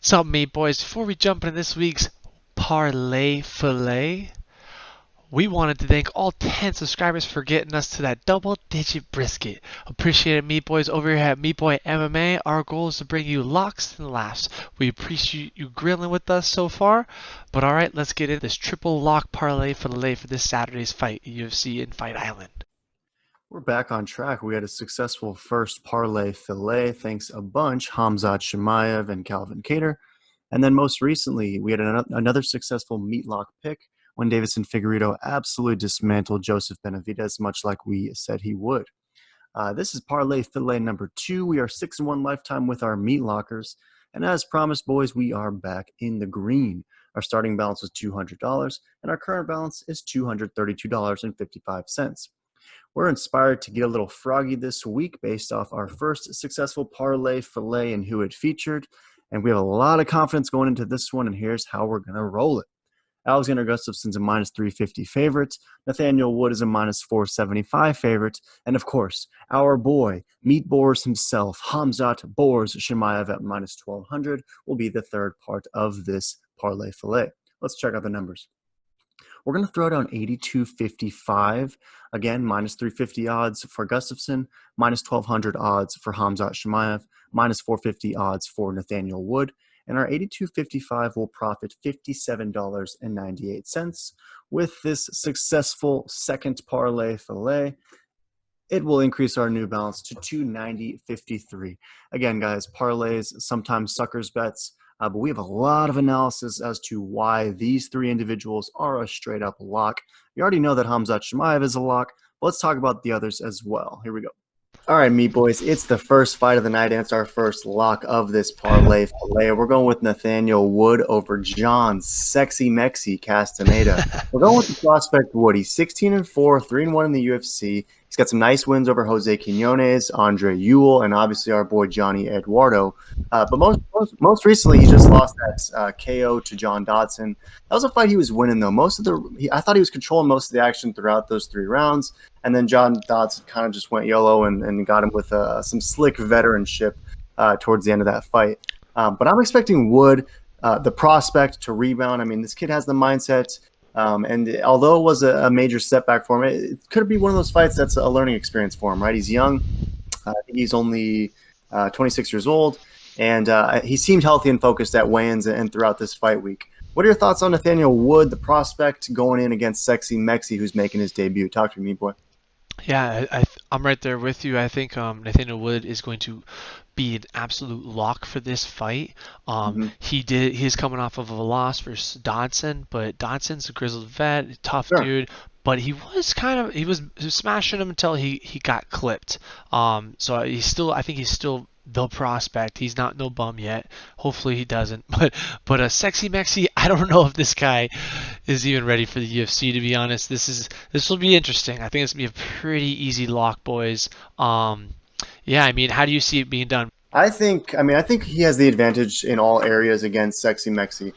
What's up, meat boys? Before we jump into this week's Parlay Fillet, we wanted to thank all 10 subscribers for getting us to that double-digit brisket. Appreciate it, meat boys. Over here at MEATBOY MMA, our goal is to bring you locks and laughs. We appreciate you grilling with us so far. But all right, let's get into this triple lock parlay fillet for this Saturday's fight, UFC in Fight Island. We're back on track. We had a successful first parlay fillet. Thanks a bunch, Khamzat Chimaev and Calvin Cater. And then most recently, we had another successful meat lock pick when Davison Figueiredo absolutely dismantled Joseph Benavidez, much like we said he would. This is parlay fillet number 2. We are 6-1 lifetime with our meat lockers. And as promised, boys, we are back in the green. Our starting balance was $200, and our current balance is $232.55. We're inspired to get a little froggy this week based off our first successful parlay fillet and who it featured. And we have a lot of confidence going into this one, and here's how we're going to roll it. Alexander Gustafsson's a minus 350 favorite. Nathaniel Wood is a minus 475 favorite. And of course, our boy, Meat Boars himself, Khamzat Boars Chimaev at minus 1200 will be the third part of this parlay fillet. Let's check out the numbers. We're going to throw down 82.55. Again, minus 350 odds for Gustafsson, minus 1,200 odds for Khamzat Chimaev, minus 450 odds for Nathaniel Wood. And our 82.55 will profit $57.98. With this successful second parlay fillet, it will increase our new balance to 290.53. Again, guys, parlays, sometimes suckers bets. But we have a lot of analysis as to why these three individuals are a straight-up lock. We already know that Khamzat Chimaev is a lock, but let's talk about the others as well. Here we go. All right, meat boys, it's the first fight of the night, and it's our first lock of this parlay fillet. We're going with Nathaniel Wood over John Sexy Mexy Castaneda. We're going with the prospect Wood. He's 16-4, 3-1 in the UFC. He's got some nice wins over Jose Quinones, Andre Ewell, and obviously our boy Johnny Eduardo. But most recently, he just lost that KO to John Dodson. That was a fight he was winning, though. I thought he was controlling most of the action throughout those 3 rounds. And then John Dodson kind of just went yellow and got him with some slick veteranship towards the end of that fight. But I'm expecting Wood, the prospect, to rebound. I mean, this kid has the mindset. And although it was a major setback for him, it could be one of those fights that's a learning experience for him, right? He's young. I think he's only 26 years old. And he seemed healthy and focused at weigh-ins and throughout this fight week. What are your thoughts on Nathaniel Wood, the prospect, going in against Sexy Mexy, who's making his debut? Talk to me, boy. Yeah, I'm right there with you. I think Nathaniel Wood is going to be an absolute lock for this fight. He's coming off of a loss versus Dodson, but Dodson's a grizzled vet, tough dude. But he was smashing him until he got clipped. So I think he's still the prospect. He's not no bum yet. Hopefully he doesn't. But a Sexy Mexy, I don't know if this guy is even ready for the UFC, to be honest. This will be interesting. I think it's gonna be a pretty easy lock, boys. Yeah, I mean, how do you see it being done? I think he has the advantage in all areas against Sexy Mexy.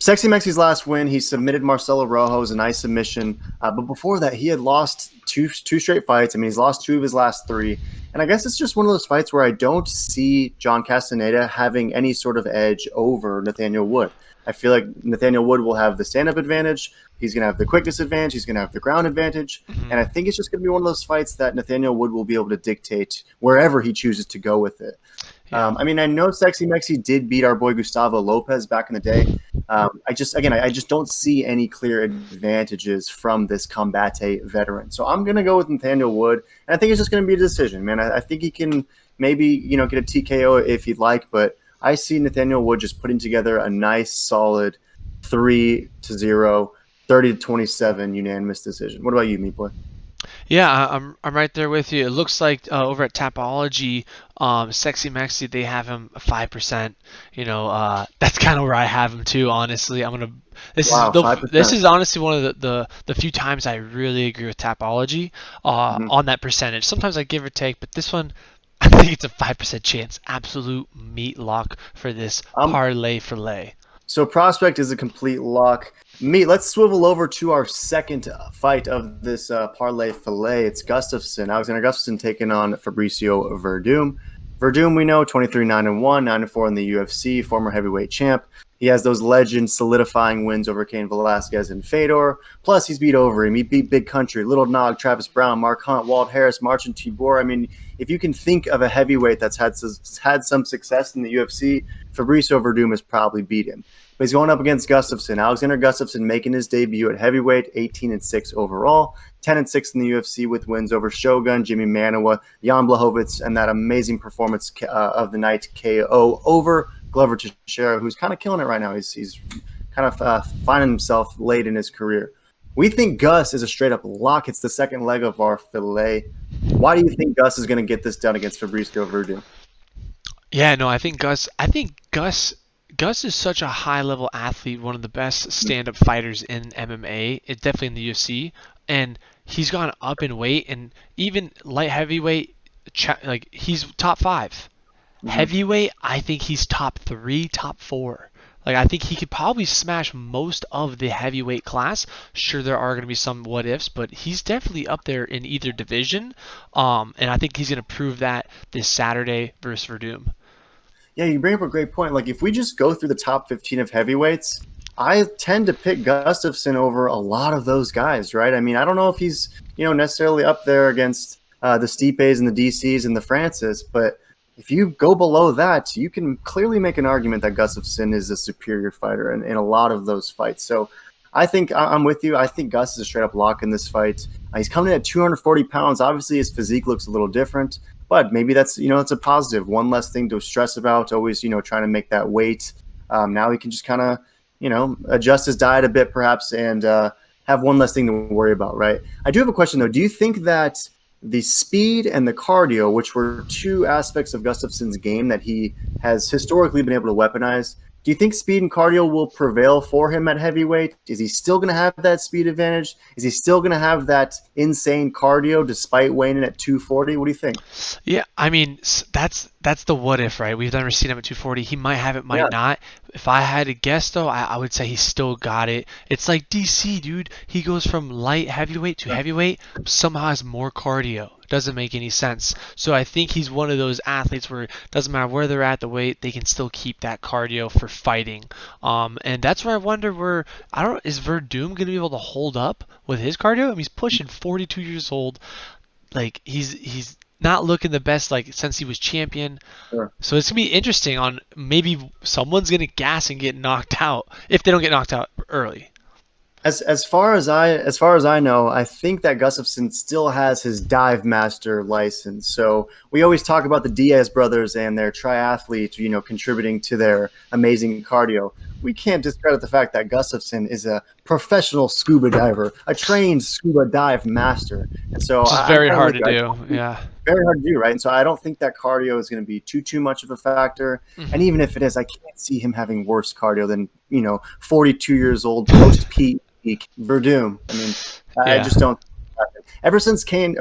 Sexy Mexi's last win, he submitted Marcelo Rojo, a nice submission. But before that, he had lost two straight fights. I mean, he's lost 2 of his last 3. And I guess it's just one of those fights where I don't see John Castaneda having any sort of edge over Nathaniel Wood. I feel like Nathaniel Wood will have the stand-up advantage. He's going to have the quickness advantage. He's going to have the ground advantage. And I think it's just going to be one of those fights that Nathaniel Wood will be able to dictate wherever he chooses to go with it. Yeah. I know Sexy Mexy did beat our boy Gustavo Lopez back in the day. I just don't see any clear advantages from this combate veteran. So I'm going to go with Nathaniel Wood, and I think it's just going to be a decision, man. I think he can maybe, get a TKO if he'd like, but I see Nathaniel Wood just putting together a nice, solid 3-0, 30-27 unanimous decision. What about you, meat boy? Yeah, I'm right there with you. It looks like over at Tapology, Sexy Mexy, they have him 5%. That's kind of where I have him too. Honestly, this is honestly one of the few times I really agree with Tapology on that percentage. Sometimes I give or take, but this one, I think it's a 5% chance. Absolute meat lock for this parlay fillet. So prospect is a complete lock. Let's swivel over to our second fight of this parlay fillet. It's Gustafsson. Alexander Gustafsson taking on Fabricio Werdum. Werdum, we know, 23-9-1, 9-4 in the UFC, former heavyweight champ. He has those legend solidifying wins over Cain Velasquez and Fedor. Plus, he's beat over him. He beat Big Country, Little Nog, Travis Brown, Mark Hunt, Walt Harris, Marcin Tybura. I mean, if you can think of a heavyweight that's had some success in the UFC, Fabricio Werdum has probably beat him. But he's going up against Gustafsson. Alexander Gustafsson making his debut at heavyweight, 18-6 overall, 10-6 in the UFC with wins over Shogun, Jimmy Manuwa, Jan Blachowicz, and that amazing performance of the night KO over Glover Teixeira, who's kind of killing it right now. He's kind of finding himself late in his career. We think Gus is a straight-up lock. It's the second leg of our fillet. Why do you think Gus is going to get this done against Fabricio Werdum? Yeah, no, I think Gus is such a high-level athlete, one of the best stand-up fighters in MMA. It's definitely in the UFC, and he's gone up in weight, and even light heavyweight, like he's top 5. Mm-hmm. Heavyweight, I think he's top 3, top 4. Like I think he could probably smash most of the heavyweight class. Sure, there are going to be some what ifs, but he's definitely up there in either division. And I think he's going to prove that this Saturday versus Werdum. Yeah, you bring up a great point. Like, if we just go through the top 15 of heavyweights, I tend to pick Gustafsson over a lot of those guys, right? I mean, I don't know if he's, necessarily up there against the Stipes and the DCs and the Francis, but if you go below that, you can clearly make an argument that Gustafsson is a superior fighter in a lot of those fights. So I think I'm with you. I think Gus is a straight-up lock in this fight. He's coming in at 240 pounds. Obviously, his physique looks a little different. But maybe that's, it's a positive. One less thing to stress about, always, trying to make that weight. Now he can just kind of, adjust his diet a bit perhaps and have one less thing to worry about, right? I do have a question, though. Do you think that the speed and the cardio, which were two aspects of Gustafsson's game that he has historically been able to weaponize, do you think speed and cardio will prevail for him at heavyweight? Is he still going to have that speed advantage? Is he still going to have that insane cardio despite weighing in at 240? What do you think? Yeah, I mean, that's the what if, right? We've never seen him at 240. He might have it, might not. If I had to guess, though, I would say he's still got it. It's like DC, dude. He goes from light heavyweight to heavyweight, somehow has more cardio. Doesn't make any sense. So I think he's one of those athletes where it doesn't matter where they're at the weight, they can still keep that cardio for fighting. And that's where I wonder is Werdum going to be able to hold up with his cardio? I mean, he's pushing 42 years old. Like he's not looking the best like since he was champion. Sure. So it's gonna be interesting on maybe someone's gonna gas and get knocked out if they don't get knocked out early. As far as I know, I think that Gustafsson still has his dive master license. So we always talk about the Diaz brothers and their triathletes, contributing to their amazing cardio. We can't discredit the fact that Gustafsson is a professional scuba diver, a trained scuba dive master. And so it's very hard to do. Yeah. Very hard to do, right? And so I don't think that cardio is going to be too much of a factor. Mm-hmm. And even if it is, I can't see him having worse cardio than, 42 years old post-peak Werdum. I mean, I just don't. Ever since Werdum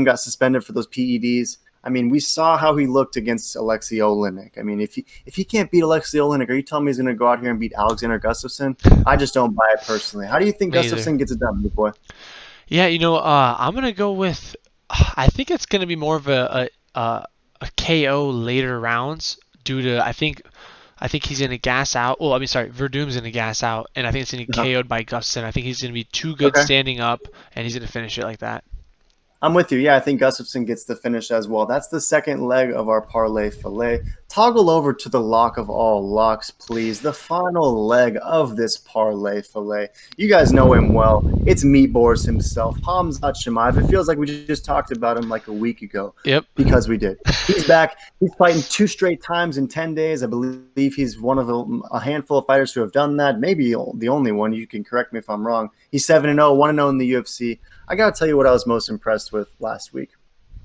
got suspended for those PEDs, I mean, we saw how he looked against Alexei Oleinik. I mean, if he can't beat Alexei Oleinik, are you telling me he's going to go out here and beat Alexander Gustafsson? I just don't buy it personally. How do you think Gustafsson gets it done, big boy? Yeah, I'm going to go with. I think it's going to be more of a KO later rounds due to I think he's going to gas out. Well, Verdum's going to gas out, and I think it's going to be KO'd by Gustafsson. I think he's going to be too good standing up, and he's going to finish it like that. I'm with you. Yeah, I think Gustafsson gets the finish as well. That's the second leg of our parlay fillet. Toggle over to the lock of all locks, please. The final leg of this parlay fillet. You guys know him well. It's Meatboy himself, Khamzat Chimaev. It feels like we just talked about him like a week ago. Yep. Because we did. He's back. He's fighting 2 straight times in 10 days. I believe he's one of a handful of fighters who have done that. Maybe the only one. You can correct me if I'm wrong. He's 7-0, 1-0 in the UFC. I got to tell you what I was most impressed with last week.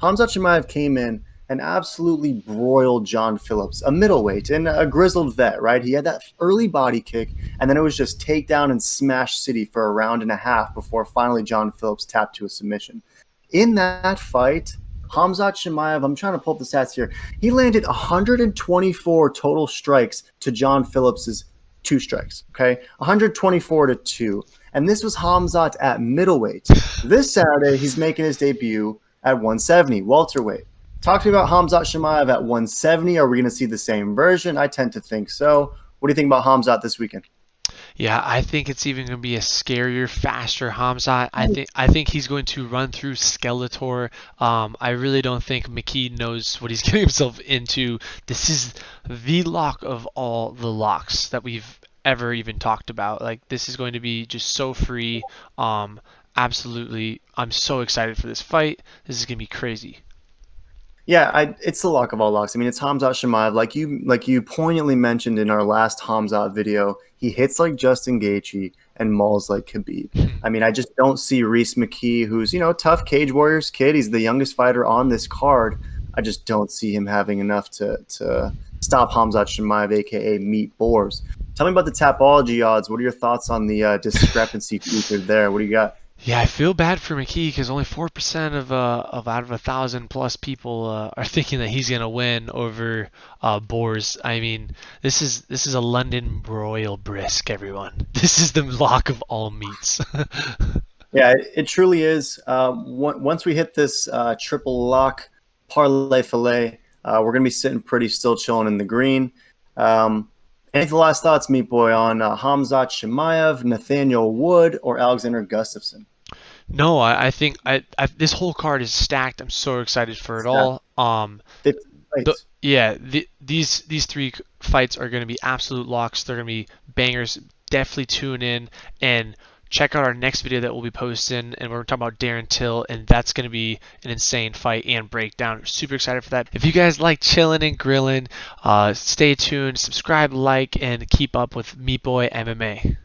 Khamzat Chimaev came in and absolutely broiled John Phillips, a middleweight and a grizzled vet, right? He had that early body kick, and then it was just takedown and smash city for a round and a half before finally John Phillips tapped to a submission. In that fight, Khamzat Chimaev, I'm trying to pull up the stats here, he landed 124 total strikes to John Phillips's 2 strikes, okay? 124 to 2. And this was Khamzat at middleweight. This Saturday, he's making his debut at 170, welterweight. Talk to me about Khamzat Chimaev at 170. Are we going to see the same version? I tend to think so. What do you think about Khamzat this weekend? Yeah, I think it's even going to be a scarier, faster Khamzat. I think he's going to run through Skeletor. I really don't think McKee knows what he's getting himself into. This is the lock of all the locks that we've ever even talked about. Like, this is going to be just so free. Absolutely, I'm so excited for this fight. This is going to be crazy. Yeah, it's the lock of all locks. I mean, it's Khamzat Chimaev. Like you poignantly mentioned in our last Khamzat video, he hits like Justin Gaethje and mauls like Khabib. I mean, I just don't see Rhys McKee, who's tough Cage Warriors kid. He's the youngest fighter on this card. I just don't see him having enough to stop Khamzat Chimaev, aka Meat Boars. Tell me about the Tapology odds. What are your thoughts on the discrepancy featured there? What do you got? Yeah, I feel bad for McKee because only 4% of out of 1,000 plus people are thinking that he's gonna win over Boars. I mean, this is a London broil brisk, everyone. This is the lock of all meats. Yeah, it truly is. Once we hit this triple lock parlay fillet, we're gonna be sitting pretty still, chilling in the green. Any last thoughts, Meat Boy, on Khamzat Chimaev, Nathaniel Wood, or Alexander Gustafsson? No, I think this whole card is stacked. I'm so excited for it Stacked. all. 50 fights. Yeah, these three fights are going to be absolute locks. They're going to be bangers. Definitely tune in and check out our next video that we'll be posting, and we're talking about Darren Till, and that's going to be an insane fight and breakdown. Super excited for that. If you guys like chilling and grilling, stay tuned, subscribe, like, and keep up with Meat Boy MMA.